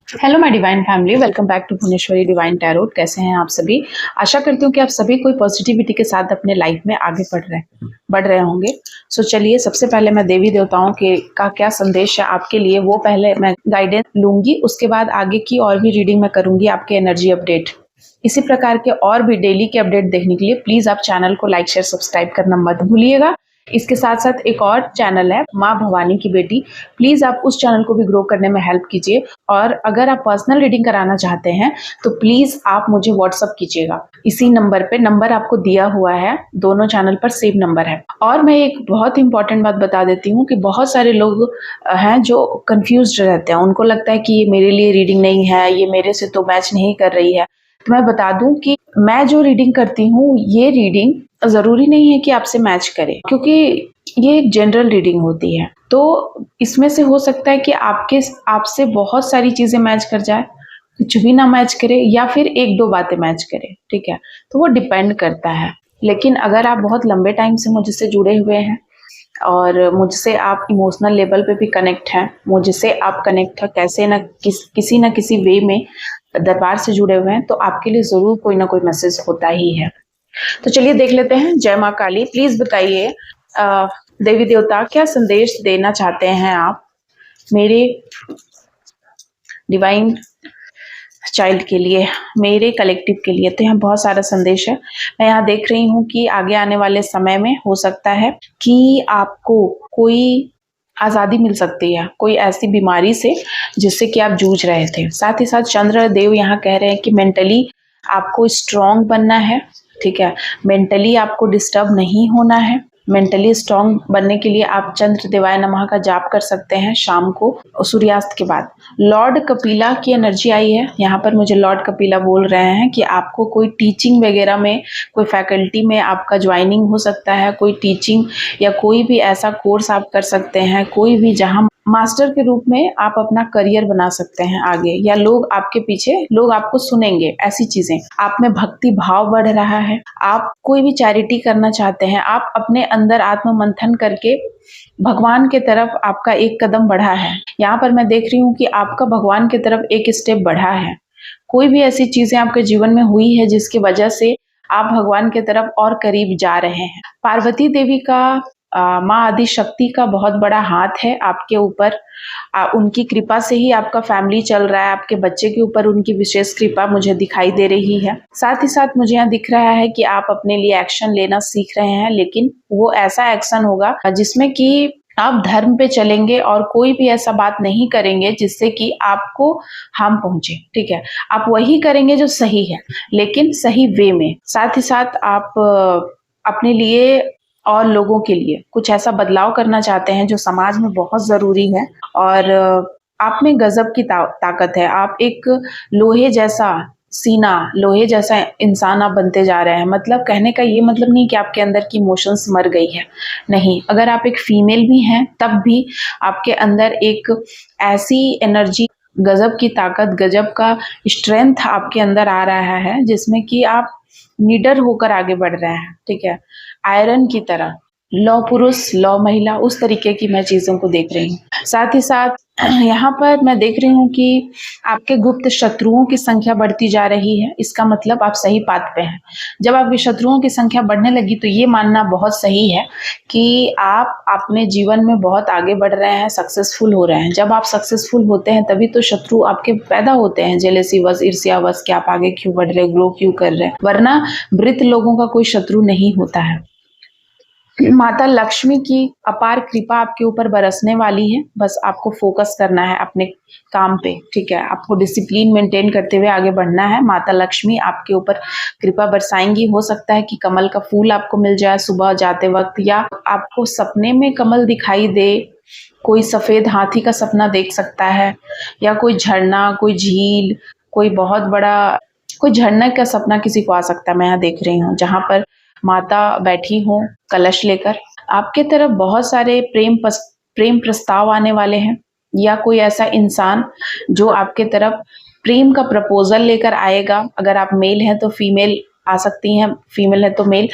Hello my divine family, welcome back to Bhuvaneshwari divine tarot. कैसे हैं आप सभी? आशा करती हूँ कि आप सभी कोई पॉजिटिविटी के साथ अपने लाइफ में आगे बढ़ रहे होंगे। सो चलिए, सबसे पहले मैं देवी देवताओं के का क्या संदेश है आपके लिए, वो पहले मैं गाइडेंस लूंगी। उसके बाद आगे की और भी रीडिंग मैं करूंगी, आपके एनर्जी अपडेट। इसी प्रकार के और भी डेली के अपडेट देखने के लिए प्लीज आप चैनल को लाइक शेयर सब्सक्राइब करना मत भूलिएगा। इसके साथ साथ एक और चैनल है माँ भवानी की बेटी, प्लीज आप उस चैनल को भी ग्रो करने में हेल्प कीजिए। और अगर आप पर्सनल रीडिंग कराना चाहते हैं तो प्लीज आप मुझे व्हाट्सअप कीजिएगा। इसी नंबर पे, नंबर आपको दिया हुआ है, दोनों चैनल पर सेम नंबर है। और मैं एक बहुत इंपॉर्टेंट बात बता देती हूँ कि बहुत सारे लोग हैं जो कंफ्यूज रहते हैं। उनको लगता है कि ये मेरे लिए रीडिंग नहीं है, ये मेरे से तो मैच नहीं कर रही है। तो मैं बता दूं कि मैं जो रीडिंग करती हूँ, ये रीडिंग जरूरी नहीं है कि आपसे मैच करे, क्योंकि ये एक जनरल रीडिंग होती है। तो इसमें से हो सकता है कि आपसे बहुत सारी चीजें मैच कर जाए, कुछ भी ना मैच करे, या फिर एक दो बातें मैच करे। ठीक है, तो वो डिपेंड करता है। लेकिन अगर आप बहुत लंबे टाइम से मुझसे जुड़े हुए हैं और मुझसे आप इमोशनल लेवल पे भी कनेक्ट हैं, मुझसे आप कनेक्ट है कैसे ना किसी ना किसी वे में, दरबार से जुड़े हुए हैं, तो आपके लिए जरूर कोई ना कोई मैसेज होता ही है। तो चलिए देख लेते हैं। जय माँ काली, प्लीज बताइए देवी देवता क्या संदेश देना चाहते हैं आप मेरे डिवाइन चाइल्ड के लिए, मेरे कलेक्टिव के लिए। तो यहाँ बहुत सारा संदेश है। मैं यहाँ देख रही हूँ कि आगे आने वाले समय में हो सकता है कि आपको कोई आज़ादी मिल सकती है कोई ऐसी बीमारी से जिससे कि आप जूझ रहे थे। साथ ही साथ चंद्र देव यहाँ कह रहे हैं कि मेंटली आपको स्ट्रांग बनना है। ठीक है, मेंटली आपको डिस्टर्ब नहीं होना है। मेंटली स्ट्रांग बनने के लिए आप चंद्र देवाय नमः का जाप कर सकते हैं शाम को सूर्यास्त के बाद। लॉर्ड कपिला की एनर्जी आई है यहाँ पर। मुझे लॉर्ड कपिला बोल रहे हैं कि आपको कोई टीचिंग वगैरह में, कोई फैकल्टी में आपका ज्वाइनिंग हो सकता है, कोई टीचिंग या कोई भी ऐसा कोर्स आप कर सकते हैं, कोई भी जहां मास्टर के रूप में आप अपना करियर बना सकते हैं आगे, या लोग आपके पीछे, लोग आपको सुनेंगे। ऐसी चीजें आप में भक्ति भाव बढ़ रहा है। आप कोई भी चैरिटी करना चाहते हैं, आप अपने अंदर आत्म मंथन करके भगवान के तरफ आपका एक कदम बढ़ा है। यहाँ पर मैं देख रही हूँ कि आपका भगवान की तरफ एक स्टेप बढ़ा है। कोई भी ऐसी चीजें आपके जीवन में हुई है जिसकी वजह से आप भगवान की तरफ और करीब जा रहे हैं। पार्वती देवी का, माँ आदि शक्ति का बहुत बड़ा हाथ है आपके ऊपर। उनकी कृपा से ही आपका फैमिली चल रहा है। आपके बच्चे के ऊपर उनकी विशेष कृपा मुझे दिखाई दे रही है। साथ ही साथ मुझे यहाँ दिख रहा है कि आप अपने लिए एक्शन लेना सीख रहे हैं, लेकिन वो ऐसा एक्शन होगा जिसमें कि आप धर्म पे चलेंगे और कोई भी ऐसा बात नहीं करेंगे जिससे कि आपको हार्म पहुंचे। ठीक है, आप वही करेंगे जो सही है, लेकिन सही वे में। साथ ही साथ आप अपने लिए और लोगों के लिए कुछ ऐसा बदलाव करना चाहते हैं जो समाज में बहुत जरूरी है। और आप में गजब की ताकत है। आप एक लोहे जैसा सीना, लोहे जैसा इंसान आप बनते जा रहे हैं। मतलब कहने का ये मतलब नहीं कि आपके अंदर की इमोशंस मर गई है, नहीं। अगर आप एक फीमेल भी हैं तब भी आपके अंदर एक ऐसी एनर्जी, गजब की ताकत, गजब का स्ट्रेंथ आपके अंदर आ रहा है जिसमें कि आप निडर होकर आगे बढ़ रहे हैं। ठीक है, आयरन की तरह, लौ पुरुष लौ महिला, उस तरीके की मैं चीजों को देख रही हूँ। साथ ही साथ यहाँ पर मैं देख रही हूँ कि आपके गुप्त शत्रुओं की संख्या बढ़ती जा रही है। इसका मतलब आप सही पाथ पे हैं। जब आपके शत्रुओं की संख्या बढ़ने लगी तो ये मानना बहुत सही है कि आप अपने जीवन में बहुत आगे बढ़ रहे हैं, सक्सेसफुल हो रहे हैं। जब आप सक्सेसफुल होते हैं तभी तो शत्रु आपके पैदा होते हैं, जेलेसी वश, ईर्ष्या वश, कि आप आगे क्यों बढ़ रहे, ग्रो क्यों कर रहे हैं। वरना मृत लोगों का कोई शत्रु नहीं होता है। माता लक्ष्मी की अपार कृपा आपके ऊपर बरसने वाली है। बस आपको फोकस करना है अपने काम पे। ठीक है, आपको डिसिप्लिन मेंटेन करते हुए आगे बढ़ना है। माता लक्ष्मी आपके ऊपर कृपा बरसाएंगी। हो सकता है कि कमल का फूल आपको मिल जाए सुबह जाते वक्त, या आपको सपने में कमल दिखाई दे। कोई सफेद हाथी का सपना देख सकता है, या कोई झरना, कोई झील, कोई बहुत बड़ा, कोई झरने का सपना किसी को आ सकता है। मैं यहाँ देख रही हूँ जहां पर माता बैठी हो कलश लेकर। आपके तरफ बहुत सारे प्रेम प्रस्ताव आने वाले हैं, या कोई ऐसा इंसान जो आपके तरफ प्रेम का प्रपोजल लेकर आएगा। अगर आप मेल हैं तो फीमेल आ सकती हैं, फीमेल है तो मेल।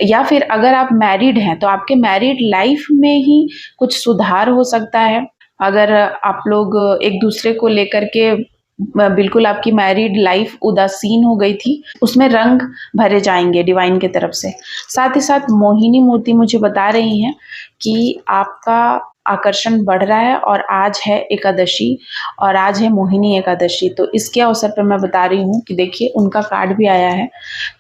या फिर अगर आप मैरिड हैं तो आपके मैरिड लाइफ में ही कुछ सुधार हो सकता है। अगर आप लोग एक दूसरे को लेकर के बिल्कुल आपकी मैरिड लाइफ उदासीन हो गई थी, उसमें रंग भरे जाएंगे डिवाइन की तरफ से। साथ ही साथ मोहिनी मूर्ति मुझे बता रही हैं कि आपका आकर्षण बढ़ रहा है, और आज है एकादशी और आज है मोहिनी एकादशी। तो इसके अवसर पर मैं बता रही हूँ कि देखिए उनका कार्ड भी आया है।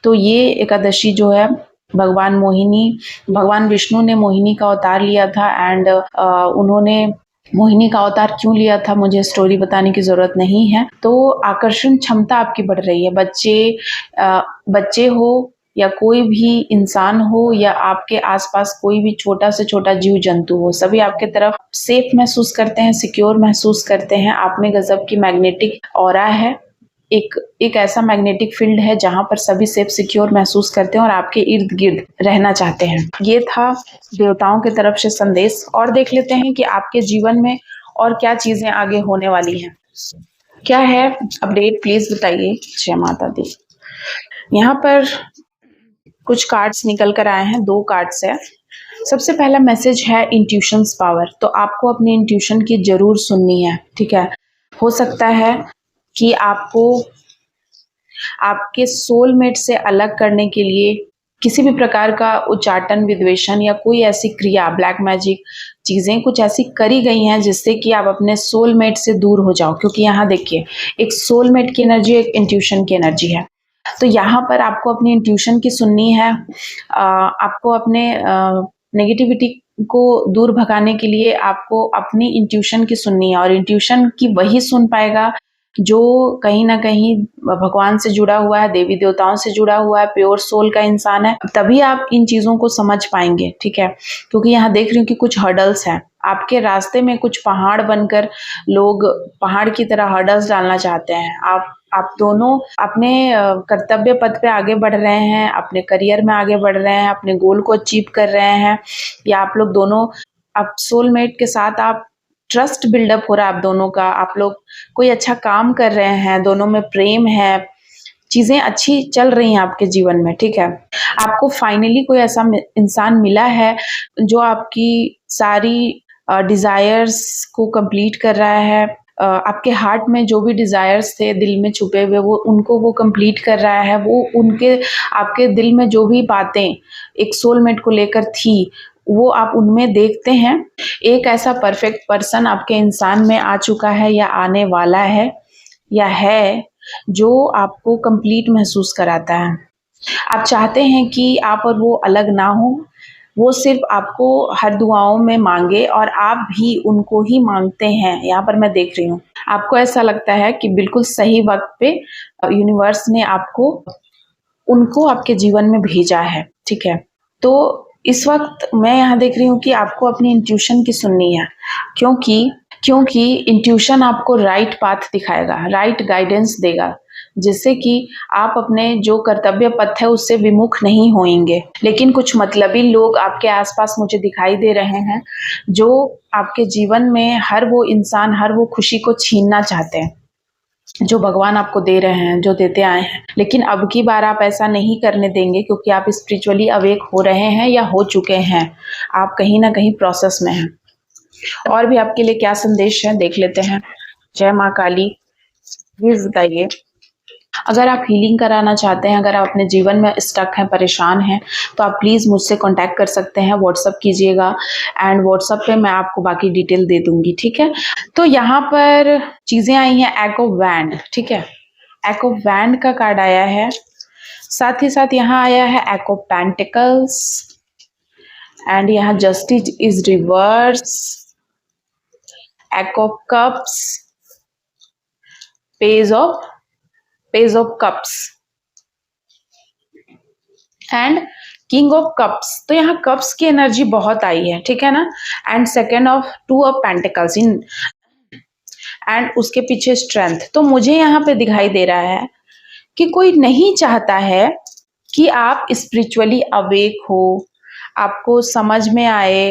तो ये एकादशी जो है, भगवान विष्णु ने मोहिनी का अवतार लिया था, एंड उन्होंने मोहिनी का अवतार क्यों लिया था मुझे स्टोरी बताने की जरूरत नहीं है। तो आकर्षण क्षमता आपकी बढ़ रही है। बच्चे हो या कोई भी इंसान हो या आपके आसपास कोई भी छोटा से छोटा जीव जंतु हो, सभी आपके तरफ सेफ महसूस करते हैं, सिक्योर महसूस करते हैं। आप में गजब की मैग्नेटिक ऑरा है, एक ऐसा मैग्नेटिक फील्ड है जहां पर सभी सेफ सिक्योर महसूस करते हैं और आपके इर्द गिर्द रहना चाहते हैं। ये था देवताओं की तरफ से संदेश। और देख लेते हैं कि आपके जीवन में और क्या चीजें आगे होने वाली हैं, क्या है अपडेट, प्लीज बताइए। जय माता दी। यहाँ पर कुछ कार्ड्स निकल कर आए हैं, 2 कार्ड्स है। सबसे पहला मैसेज है इंट्यूशंस पावर। तो आपको अपनी इंट्यूशन की जरूर सुननी है, ठीक है। हो सकता है कि आपको आपके सोलमेट से अलग करने के लिए किसी भी प्रकार का उच्चाटन, विद्वेषण या कोई ऐसी क्रिया, ब्लैक मैजिक चीजें कुछ ऐसी करी गई हैं जिससे कि आप अपने सोलमेट से दूर हो जाओ। क्योंकि यहाँ देखिए, एक सोलमेट की एनर्जी, एक इंट्यूशन की एनर्जी है। तो यहाँ पर आपको अपनी इंट्यूशन की सुननी है। आपको अपने नेगेटिविटी को दूर भगाने के लिए आपको अपनी इंट्यूशन की सुननी है, और इंट्यूशन की वही सुन पाएगा जो कहीं ना कहीं भगवान से जुड़ा हुआ है, देवी देवताओं से जुड़ा हुआ है, प्योर सोल का इंसान है। तभी आप इन चीजों को समझ पाएंगे, ठीक है। क्योंकि यहाँ देख रही हूँ कि कुछ हर्डल्स हैं आपके रास्ते में, कुछ पहाड़ बनकर लोग पहाड़ की तरह हर्डल्स डालना चाहते हैं। आप दोनों अपने कर्तव्य पथ पे आगे बढ़ रहे हैं, अपने करियर में आगे बढ़ रहे हैं, अपने गोल को अचीव कर रहे हैं, या आप लोग दोनों अब सोलमेट के साथ आप ट्रस्ट बिल्डअप हो रहा है आप दोनों का। आप लोग कोई अच्छा काम कर रहे हैं, दोनों में प्रेम है, चीजें अच्छी चल रही हैं आपके जीवन में, ठीक है। आपको फाइनली कोई ऐसा इंसान मिला है जो आपकी सारी डिजायर्स को कंप्लीट कर रहा है। आपके हार्ट में जो भी डिजायर्स थे दिल में छुपे हुए, वो कंप्लीट कर रहा है। वो उनके आपके दिल में जो भी बातें एक सोलमेट को लेकर थी, वो आप उनमें देखते हैं। एक ऐसा परफेक्ट पर्सन आपके इंसान में आ चुका है या आने वाला है या है, जो आपको कंप्लीट महसूस कराता है। आप चाहते हैं कि आप और वो अलग ना हो, वो सिर्फ आपको हर दुआओं में मांगे और आप भी उनको ही मांगते हैं। यहाँ पर मैं देख रही हूँ, आपको ऐसा लगता है कि बिल्कुल सही वक्त पे यूनिवर्स ने उनको आपके जीवन में भेजा है, ठीक है। तो इस वक्त मैं यहाँ देख रही हूँ कि आपको अपनी इंट्यूशन की सुननी है, क्योंकि इंट्यूशन आपको राइट पाथ दिखाएगा, राइट गाइडेंस देगा, जिससे कि आप अपने जो कर्तव्य पथ है उससे विमुख नहीं होंगे। लेकिन कुछ मतलबी लोग आपके आसपास मुझे दिखाई दे रहे हैं, जो आपके जीवन में हर वो इंसान, हर वो खुशी को छीनना चाहते हैं जो भगवान आपको दे रहे हैं, जो देते आए हैं। लेकिन अब की बार आप ऐसा नहीं करने देंगे, क्योंकि आप स्पिरिचुअली अवेक हो रहे हैं या हो चुके हैं। आप कहीं ना कहीं प्रोसेस में हैं। और भी आपके लिए क्या संदेश है देख लेते हैं। जय माँ काली। प्लीज बताइए। अगर आप हीलिंग कराना चाहते हैं, अगर आप अपने जीवन में स्टक हैं, परेशान हैं, तो आप प्लीज मुझसे कांटेक्ट कर सकते हैं, व्हाट्सअप कीजिएगा, एंड व्हाट्सअप पे मैं आपको बाकी डिटेल दे दूंगी, ठीक है। तो यहाँ पर चीजें आई हैं, एको वैंड, ठीक है। एको वैंड का कार्ड आया है, साथ ही साथ यहाँ आया है एको पेंटिकल्स, एंड यहाँ justice is reverse, echo cups, page of cups and king of cups. तो यहाँ कप्स की एनर्जी बहुत आई है, ठीक है ना। And second of 2 of pentacles in, and उसके पीछे स्ट्रेंथ। तो मुझे यहाँ पे दिखाई दे रहा है कि कोई नहीं चाहता है कि आप स्पिरिचुअली अवेक हो, आपको समझ में आए,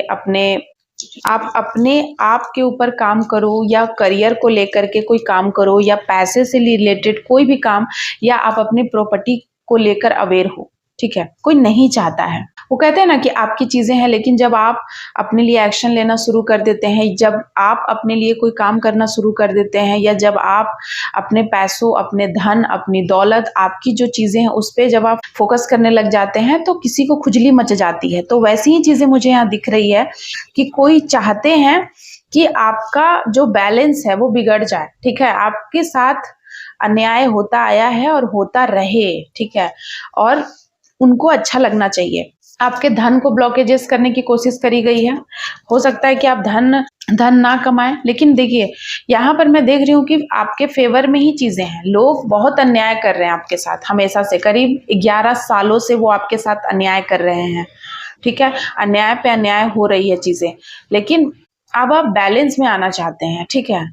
आप अपने आप के ऊपर काम करो, या करियर को लेकर के कोई काम करो, या पैसे से रिलेटेड कोई भी काम, या आप अपनी प्रॉपर्टी को लेकर अवेयर हो। ठीक है, कोई नहीं चाहता है। वो कहते हैं ना कि आपकी चीजें हैं, लेकिन जब आप अपने लिए एक्शन लेना शुरू कर देते हैं, जब आप अपने लिए कोई काम करना शुरू कर देते हैं, या जब आप अपने पैसों, अपने धन, अपनी दौलत, आपकी जो चीजें हैं उस पे जब आप फोकस करने लग जाते हैं तो किसी को खुजली मच जाती है। तो वैसी ही चीजें मुझे यहाँ दिख रही है कि कोई चाहते हैं कि आपका जो बैलेंस है वो बिगड़ जाए, ठीक है, आपके साथ अन्याय होता आया है और होता रहे, ठीक है, और उनको अच्छा लगना चाहिए। आपके धन को ब्लॉकेजेस करने की कोशिश करी गई है। हो सकता है कि आप धन ना कमाएं, लेकिन देखिए यहाँ पर मैं देख रही हूँ कि आपके फेवर में ही चीजें हैं। लोग बहुत अन्याय कर रहे हैं आपके साथ, हमेशा से, करीब 11 सालों से वो आपके साथ अन्याय कर रहे हैं, ठीक है, अन्याय पे अन्याय हो रही है चीजें, लेकिन अब आप बैलेंस में आना चाहते हैं, ठीक है,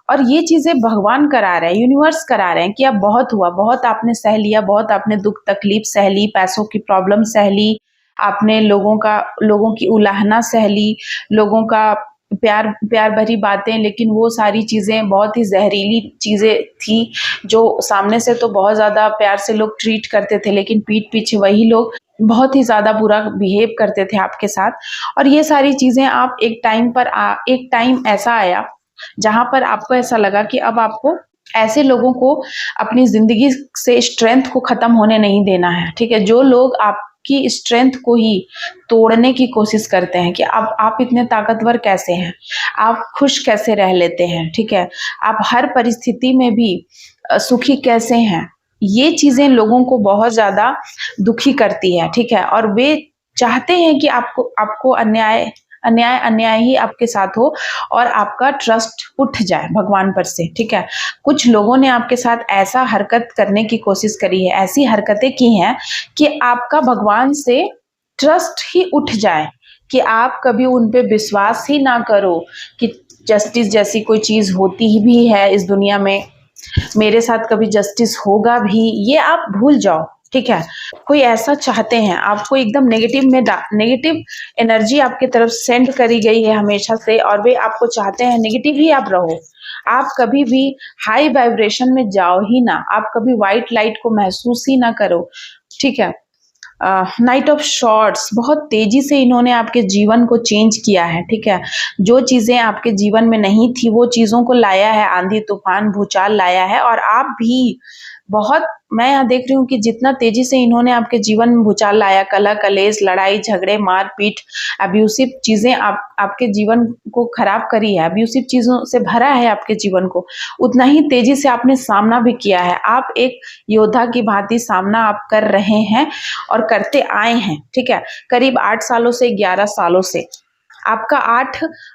और ये चीजें भगवान करा रहे हैं, यूनिवर्स करा रहे हैं कि अब बहुत हुआ, बहुत आपने सह लिया, बहुत आपने दुख तकलीफ सह ली, पैसों की प्रॉब्लम सह ली, आपने लोगों की उलाहना सह ली, लोगों का प्यार भरी बातें, लेकिन वो सारी चीजें बहुत ही जहरीली चीजें थी, जो सामने से तो बहुत ज्यादा प्यार से लोग ट्रीट करते थे, लेकिन पीठ पीछे वही लोग बहुत ही ज्यादा बुरा बिहेव करते थे आपके साथ। और ये सारी चीजें आप एक टाइम ऐसा आया जहां पर आपको ऐसा लगा कि अब आपको ऐसे लोगों को अपनी जिंदगी से स्ट्रेंथ को खत्म होने नहीं देना है, ठीक है, जो लोग आपकी स्ट्रेंथ को ही तोड़ने की कोशिश करते हैं कि अब आप इतने ताकतवर कैसे हैं, आप खुश कैसे रह लेते हैं, ठीक है, आप हर परिस्थिति में भी सुखी कैसे हैं, ये चीजें लोगों को बहुत ज्यादा दुखी करती है, ठीक है, और वे चाहते हैं कि आपको अन्याय ही आपके साथ हो और आपका ट्रस्ट उठ जाए भगवान पर से, ठीक है। कुछ लोगों ने आपके साथ ऐसा हरकत करने की कोशिश करी है, ऐसी हरकतें की हैं कि आपका भगवान से ट्रस्ट ही उठ जाए, कि आप कभी उन पे विश्वास ही ना करो कि जस्टिस जैसी कोई चीज होती ही भी है इस दुनिया में, मेरे साथ कभी जस्टिस होगा भी, ये आप भूल जाओ, ठीक है। कोई ऐसा चाहते हैं, आपको एकदम नेगेटिव एनर्जी आपकी तरफ सेंड करी गई है हमेशा से, और वे आपको चाहते हैं नेगेटिव ही आप रहो, आप कभी भी हाई वाइब्रेशन में जाओ ही ना, आप कभी व्हाइट लाइट को महसूस ही ना करो, ठीक है। नाइट ऑफ शॉर्ट्स, बहुत तेजी से इन्होंने आपके जीवन को चेंज किया है, ठीक है, जो चीजें आपके जीवन में नहीं थी वो चीजों को लाया है, आंधी तूफान भूचाल लाया है, और आप भी बहुत, मैं यहाँ देख रही हूँ कि जितना तेजी से इन्होंने आपके जीवन में भूचाल लाया, कलह कलेश, लड़ाई झगड़े, मारपीट, अब्यूसिव चीजें आपके जीवन को खराब करी है, अब्यूसिव चीजों से भरा है आपके जीवन को, उतना ही तेजी से आपने सामना भी किया है। आप एक योद्धा की भांति सामना आप कर रहे हैं और करते आए हैं, ठीक है, करीब 8 सालों से 11 सालों से। आपका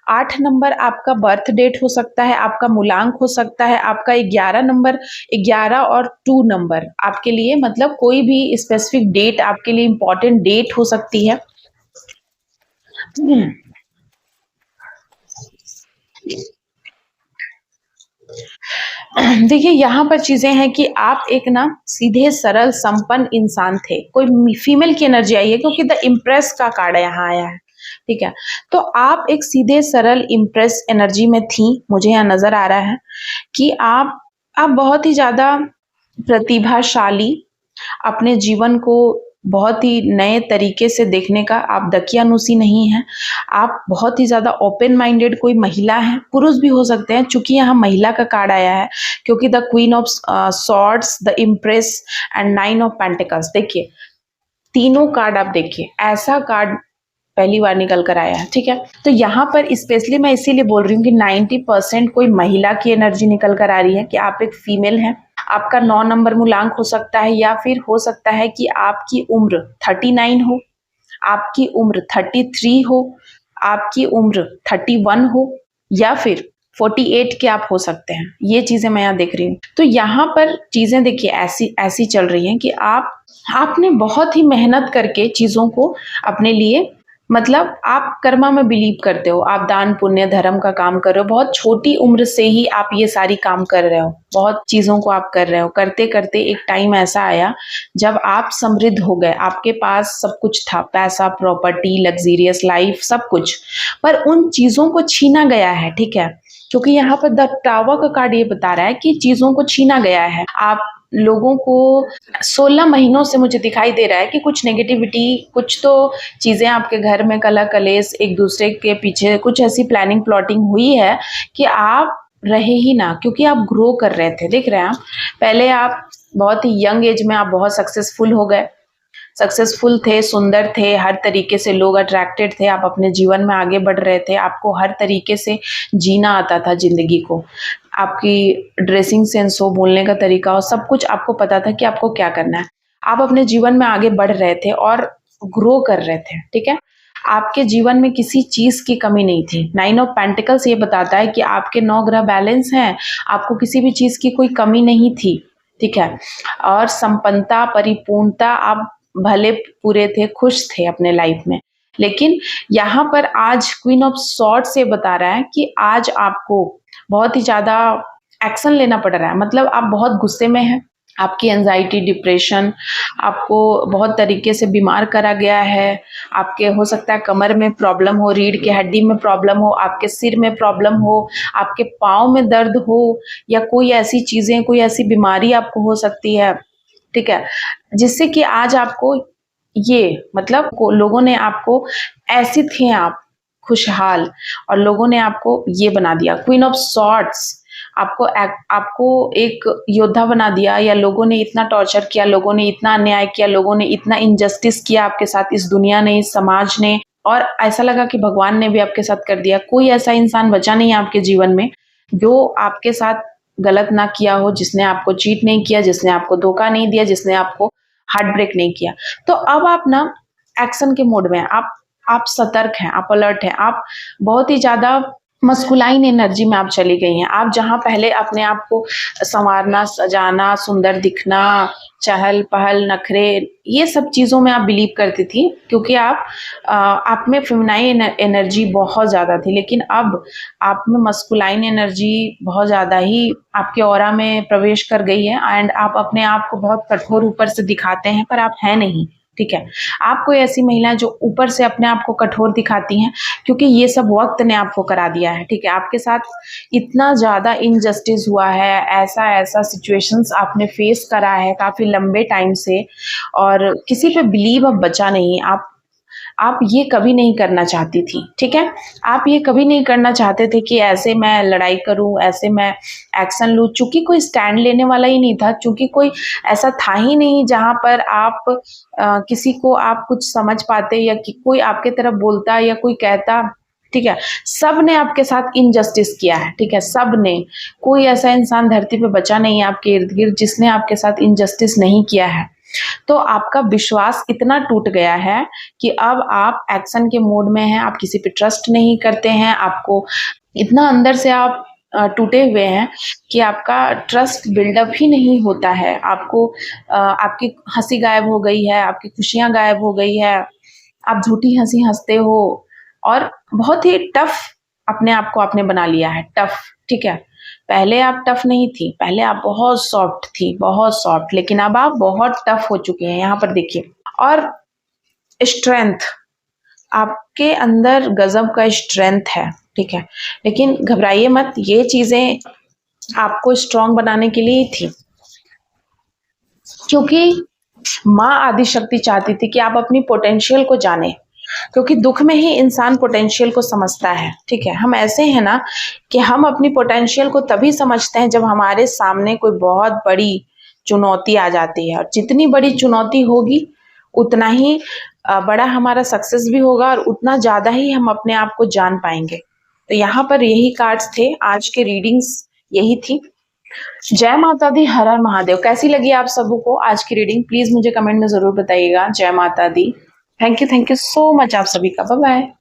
8 नंबर आपका बर्थ डेट हो सकता है, आपका मूलांक हो सकता है, आपका 11 नंबर, 11 और 2 नंबर आपके लिए, मतलब कोई भी स्पेसिफिक डेट आपके लिए इंपॉर्टेंट डेट हो सकती है। देखिए यहाँ पर चीजें हैं कि आप एक ना सीधे सरल संपन्न इंसान थे, कोई फीमेल की एनर्जी आई है क्योंकि द इम्प्रेस का कार्ड यहाँ आया है, ठीक है, तो आप एक सीधे सरल इम्प्रेस एनर्जी में थी, मुझे यहाँ नजर आ रहा है कि आप बहुत ही ज्यादा प्रतिभाशाली, अपने जीवन को बहुत ही नए तरीके से देखने का आप दकियानुसी नहीं हैं, आप बहुत ही ज्यादा ओपन माइंडेड कोई महिला हैं, पुरुष भी हो सकते हैं, चूंकि यहाँ महिला का कार्ड आया है क्योंकि the queen of swords, the impress and 9 of pentacles, देखिए तीनों कार्ड आप देखिए, ऐसा कार्ड पहली बार निकल कर आया है, ठीक है। तो यहाँ पर स्पेशली मैं इसीलिए बोल रही हूँ कि 90% कोई महिला की एनर्जी निकल कर आ रही है, कि आप एक फीमेल हैं, आपका 9 नंबर मूलांक हो सकता है, या फिर हो सकता है कि आपकी उम्र 39 हो, आपकी उम्र 33 हो, आपकी उम्र 31 हो, या फिर 48 के आप हो सकते हैं, ये चीजें मैं यहाँ देख रही हूँ। तो यहाँ पर चीजें देखिए ऐसी चल रही हैं कि आपने बहुत ही मेहनत करके चीजों को अपने लिए, मतलब आप कर्मा में बिलीव करते हो, आप दान पुण्य धर्म का काम कर रहे हो, बहुत छोटी उम्र से ही आप ये सारी काम कर रहे हो, बहुत चीजों को आप कर रहे हो, करते करते एक टाइम ऐसा आया जब आप समृद्ध हो गए, आपके पास सब कुछ था, पैसा, प्रॉपर्टी, लग्जरियस लाइफ, सब कुछ, पर उन चीजों को छीना गया है, ठीक है, क्योंकि यहाँ पर द टावर का कार्ड ये बता रहा है कि चीज़ों को छीना गया है। आप लोगों को 16 महीनों से मुझे दिखाई दे रहा है कि कुछ नेगेटिविटी, कुछ तो चीज़ें आपके घर में कलह-कलेश, एक-दूसरे के पीछे कुछ ऐसी प्लानिंग प्लॉटिंग हुई है कि आप रहे ही ना, क्योंकि आप ग्रो कर रहे थे। देख रहे हैं आप? पहले आप बहुत ही यंग एज में आप बहुत सक्सेसफुल हो गए। सक्सेसफुल थे, सुंदर थे, हर तरीके से लोग अट्रैक्टेड थे, आप अपने जीवन में आगे बढ़ रहे थे, आपको हर तरीके से जीना आता था ज़िंदगी को। आपकी ड्रेसिंग सेंस हो, बोलने का तरीका हो, सब कुछ आपको पता था कि आपको क्या करना है। आप अपने जीवन में आगे बढ़ रहे थे और ग्रो कर रहे थे, ठीक है? आपके जीवन में किसी चीज़ की कमी नहीं थी। 9 ऑफ पेंटिकल्स ये बताता है कि आपके 9 ग्रह बैलेंस हैं, आपको किसी भी चीज़ की कोई कमी नहीं थी, ठीक है? और संपन्नता, परिपूर्णता, आप भले पूरे थे, खुश थे अपने लाइफ में। लेकिन यहाँ पर आज क्वीन ऑफ सॉर्ड्स ये बता रहा है कि आज आपको बहुत ही ज़्यादा एक्शन लेना पड़ रहा है। मतलब आप बहुत गुस्से में हैं, आपकी एंग्ज़ायटी, डिप्रेशन आपको बहुत तरीके से बीमार करा गया है। आपके हो सकता है कमर में प्रॉब्लम हो, रीढ़ की हड्डी में प्रॉब्लम हो, आपके सिर में प्रॉब्लम हो, आपके पाँव में दर्द हो, या कोई ऐसी चीज़ें, कोई ऐसी बीमारी आपको हो सकती है, ठीक है? जिससे कि आज आपको ये मतलब लोगों ने आपको, ऐसी थे आप खुशहाल, और लोगों ने आपको ये बना दिया क्वीन ऑफ सॉर्ड्स। आपको एक योद्धा बना दिया, या लोगों ने इतना टॉर्चर किया, लोगों ने इतना अन्याय किया, लोगों ने इतना इनजस्टिस किया आपके साथ, इस दुनिया ने, इस समाज ने, और ऐसा लगा कि भगवान ने भी आपके साथ कर दिया। कोई ऐसा इंसान बचा नहीं है आपके जीवन में जो आपके साथ गलत ना किया हो, जिसने आपको चीट नहीं किया, जिसने आपको धोखा नहीं दिया, जिसने आपको हार्ट ब्रेक नहीं किया। तो अब आप ना एक्शन के मोड में हैं, आप सतर्क हैं, आप अलर्ट हैं, आप बहुत ही ज़्यादा मस्कुलाइन एनर्जी में आप चली गई हैं। आप जहाँ पहले अपने आप को सँवारना, सजाना, सुंदर दिखना, चहल-पहल, नखरे, ये सब चीज़ों में आप बिलीव करती थी, क्योंकि आप में फेमिनाइन एनर्जी बहुत ज़्यादा थी। लेकिन अब आप में मस्कुलाइन एनर्जी बहुत ज़्यादा ही आपके ऑरा में प्रवेश कर गई है, एंड आप अपने आप को बहुत कठोर ऊपर से दिखाते हैं, पर आप हैं नहीं, ठीक है? आप कोई ऐसी महिला है जो ऊपर से अपने आप को कठोर दिखाती हैं, क्योंकि ये सब वक़्त ने आपको करा दिया है, ठीक है? आपके साथ इतना ज़्यादा इनजस्टिस हुआ है, ऐसा-ऐसा सिचुएशंस आपने फेस करा है काफ़ी लंबे टाइम से, और किसी पे बिलीव अब बचा नहीं। आप ये कभी नहीं करना चाहती थी, ठीक है? आप ये कभी नहीं करना चाहते थे कि ऐसे मैं लड़ाई करूँ, ऐसे मैं एक्शन लूँ, चूँकि कोई स्टैंड लेने वाला ही नहीं था, चूँकि कोई ऐसा था ही नहीं जहाँ पर आप किसी को आप कुछ समझ पाते, या कि कोई आपके तरफ बोलता या कोई कहता, ठीक है? सब ने आपके साथ इनजस्टिस किया है, ठीक है? सब ने। कोई ऐसा इंसान धरती पे बचा नहीं है आपके इर्द-गिर्द जिसने आपके साथ इनजस्टिस नहीं किया है। तो आपका विश्वास इतना टूट गया है कि अब आप एक्शन के मोड में हैं, आप किसी पे ट्रस्ट नहीं करते हैं, आपको इतना अंदर से आप टूटे हुए हैं कि आपका ट्रस्ट बिल्डअप ही नहीं होता है। आपकी हँसी गायब हो गई है, आपकी खुशियाँ गायब हो गई है, आप झूठी हँसी हँसते हो, और बहुत ही टफ अपने आप को आपने बना लिया है, टफ, ठीक है? पहले आप टफ नहीं थी, पहले आप बहुत सॉफ्ट थी, बहुत सॉफ्ट, लेकिन अब आप बहुत टफ हो चुकी हैं, यहाँ पर देखिए। और स्ट्रेंथ, आपके अंदर गज़ब का स्ट्रेंथ है, ठीक है? लेकिन घबराइए मत, ये चीज़ें आपको स्ट्रॉन्ग बनाने के लिए ही थी। क्योंकि माँ आदिशक्ति चाहती थी कि आप अपनी पोटेंशियल को जानें, क्योंकि दुख में ही इंसान पोटेंशियल को समझता है, ठीक है? हम ऐसे हैं ना कि हम अपनी पोटेंशियल को तभी समझते हैं जब हमारे सामने कोई बहुत बड़ी चुनौती आ जाती है, और जितनी बड़ी चुनौती होगी उतना ही बड़ा हमारा सक्सेस भी होगा, और उतना ज़्यादा ही हम अपने आप को जान पाएंगे। तो यहाँ पर यही कार्ड्स थे, आज के रीडिंग्स यही थी। जय माता दी, हर हर महादेव। कैसी लगी आप सबको आज की रीडिंग, प्लीज मुझे कमेंट में जरूर बताइएगा। जय माता दी। थैंक यू सो मच आप सभी का। Bye bye.